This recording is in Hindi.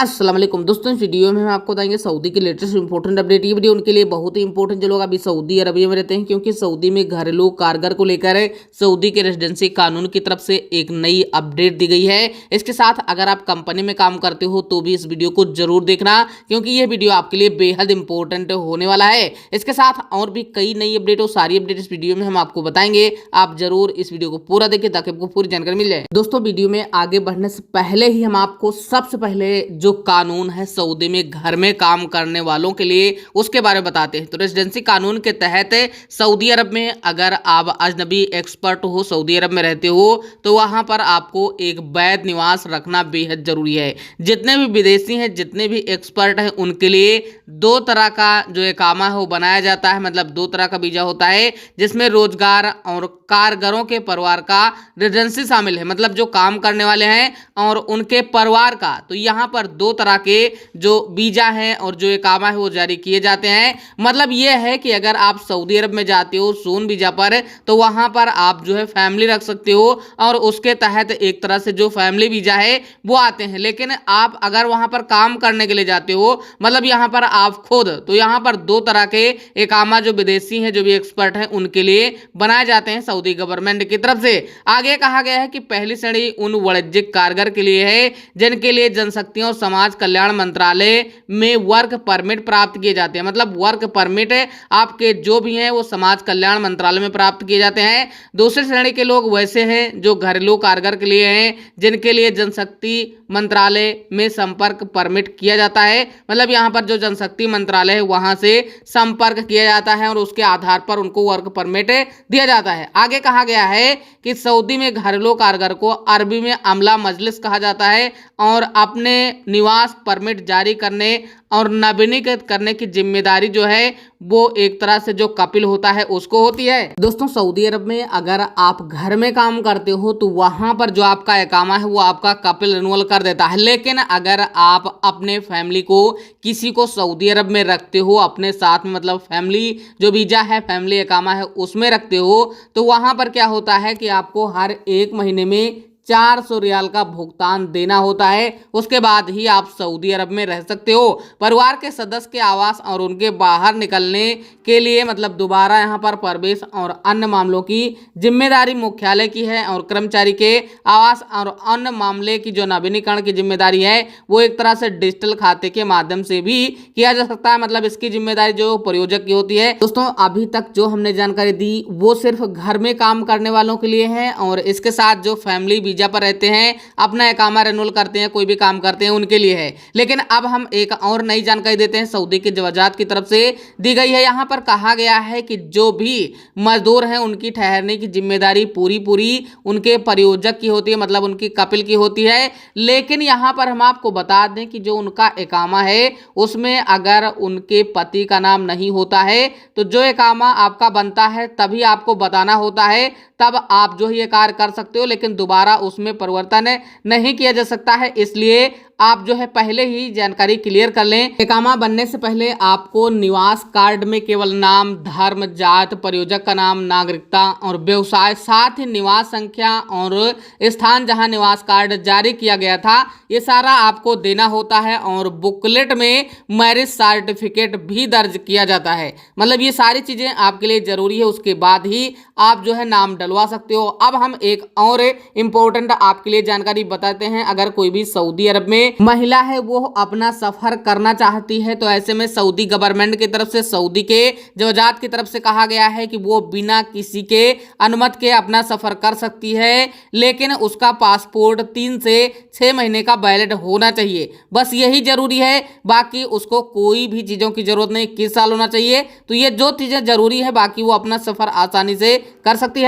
अस्सलाम वालेकुम दोस्तों, इस वीडियो में हम आपको बताएंगे सऊदी की लेटेस्ट इंपॉर्टेंट अपडेट। ये वीडियो उनके लिए बहुत ही इंपॉर्टेंट जो लोग अभी सऊदी अरबिया में रहते हैं, क्योंकि सऊदी में घरेलू कारगर को लेकर सऊदी के रेजिडेंसी कानून की तरफ से एक नई अपडेट दी गई है। इसके साथ अगर आप कंपनी में काम करते हो तो भी इस वीडियो को जरूर देखना, क्योंकि यह वीडियो आपके लिए बेहद इंपॉर्टेंट होने वाला है। इसके साथ और भी कई नई अपडेट और सारी अपडेट इस वीडियो में हम आपको बताएंगे। आप जरूर इस वीडियो को पूरा देखें ताकि आपको पूरी जानकारी मिल जाए। दोस्तों, वीडियो में आगे बढ़ने से पहले ही हम आपको सबसे पहले जो कानून है सऊदी में घर में काम करने वालों के लिए उसके बारे में बताते हैं। तो रेजिडेंसी कानून के तहत सऊदी अरब में अगर आप अजनबी एक्सपर्ट हो, सऊदी अरब में रहते हो, तो वहां पर आपको एक वैध निवास रखना बेहद जरूरी है। जितने भी विदेशी हैं, जितने भी एक्सपर्ट हैं, उनके लिए दो तरह का जो इकामा है वो बनाया जाता है। मतलब दो तरह का वीजा होता है, जिसमें रोजगार और कारगरों के परिवार का रेजिडेंसी शामिल है, मतलब जो काम करने वाले हैं और उनके परिवार का। तो यहाँ पर दो तरह के जो वीजा है और जो इकामा है वो जारी किए जाते हैं। मतलब ये है कि अगर आप सऊदी अरब में जाते हो सोन वीजा पर, तो वहां पर आप जो है फैमिली रख सकते हो और उसके तहत एक तरह से जो फैमिली वीजा है वो आते हैं। लेकिन आप अगर वहां पर काम करने के लिए जाते हो, मतलब यहाँ पर आप खुद, तो यहाँ पर दो तरह के इकामा जो विदेशी हैं, जो भी एक्सपर्ट हैं, उनके लिए बनाए जाते हैं सऊदी गवर्नमेंट की तरफ से। आगे कहा गया है कि पहली श्रेणी उन वाणिज्यिक कारगर के लिए है जिनके लिए जनशक्ति और समाज कल्याण मंत्रालय में वर्क परमिट प्राप्त किए जाते हैं। मतलब वर्क परमिट आपके जो भी हैं वो समाज कल्याण मंत्रालय में प्राप्त किए जाते हैं। दूसरी श्रेणी के लोग वैसे हैं जो घरेलू कारगर के लिए हैं, जिनके लिए जनशक्ति मंत्रालय में संपर्क परमिट किया जाता है। मतलब यहाँ पर जो जनशक्ति मंत्रालय है वहां से संपर्क किया जाता है और उसके आधार पर उनको वर्क परमिट दिया जाता है। आगे कहा गया है कि सऊदी में घरेलू कारगर को अरबी में अमला मजलिस कहा जाता है और अपने निवास परमिट जारी करने और नवीनीकृत करने की जिम्मेदारी जो है वो एक तरह से जो कपिल होता है उसको होती है। दोस्तों, सऊदी अरब में अगर आप घर में काम करते हो तो वहां पर जो आपका इकामा है वो आपका कपिल रिन्यूअल कर देता है। लेकिन अगर आप अपने फैमिली को, किसी को सऊदी अरब में रखते हो अपने साथ में, मतलब फैमिली जो वीजा है, फैमिली इकामा है, उसमें रखते हो, तो वहां पर क्या होता है कि आपको हर एक महीने में 400 रियाल का भुगतान देना होता है। उसके बाद ही आप सऊदी अरब में रह सकते हो। परिवार के सदस्य के आवास और उनके बाहर निकलने के लिए, मतलब दोबारा यहाँ पर प्रवेश और अन्य मामलों की जिम्मेदारी मुख्यालय की है और कर्मचारी के आवास और अन्य मामले की जो नवीनीकरण की जिम्मेदारी है वो एक तरह से डिजिटल खाते के माध्यम से भी किया जा सकता है। मतलब इसकी जिम्मेदारी जो प्रयोजक की होती है। दोस्तों, अभी तक जो हमने जानकारी दी वो सिर्फ घर में काम करने वालों के लिए है और इसके साथ जो फैमिली वीजा पर रहते हैं, अपना इकामा रिन्यूअल करते हैं, कोई भी काम करते हैं, उनके लिए है। लेकिन अब हम एक और नई जानकारी देते हैं, सऊदी के वजारत की तरफ से दी गई है। यहाँ पर कहा गया है कि जो भी मजदूर हैं उनकी ठहरने की जिम्मेदारी पूरी उनके प्रयोजक की होती है, मतलब उनकी कपिल की होती है। लेकिन यहाँ पर हम आपको बता दें कि जो उनका इकामा है उसमें अगर उनके पति का नाम नहीं होता है तो जो इकामा आपका बनता है तभी आपको बताना होता है, तब आप जो ये कार्य कर सकते हो। लेकिन दोबारा उसमें परिवर्तन नहीं किया जा सकता है। इसलिए आप जो है पहले ही जानकारी क्लियर कर लें। इकामा बनने से पहले आपको निवास कार्ड में केवल नाम, धर्म, जात, प्रयोजक का नाम, नागरिकता और व्यवसाय, साथ ही निवास संख्या और स्थान जहां निवास कार्ड जारी किया गया था, ये सारा आपको देना होता है। और बुकलेट में मैरिज सर्टिफिकेट भी दर्ज किया जाता है। मतलब ये सारी चीजें आपके लिए जरूरी है। उसके बाद ही आप जो है नाम डलवा सकते हो। अब हम एक और इंपॉर्टेंट आपके लिए जानकारी बताते हैं। अगर कोई भी सऊदी अरब में महिला है वो अपना सफर करना चाहती है, तो ऐसे में सऊदी गवर्नमेंट की तरफ से, सऊदी के वजारत की तरफ से कहा गया है कि वो बिना किसी के अनुमति के अपना सफर कर सकती है। लेकिन उसका पासपोर्ट 3 से 6 महीने का वैलिड होना चाहिए, बस यही जरूरी है। बाकी उसको कोई भी चीजों की जरूरत नहीं। किस साल होना चाहिए, तो ये जो चीजें जरूरी है, बाकी वो अपना सफर आसानी से कर सकती है।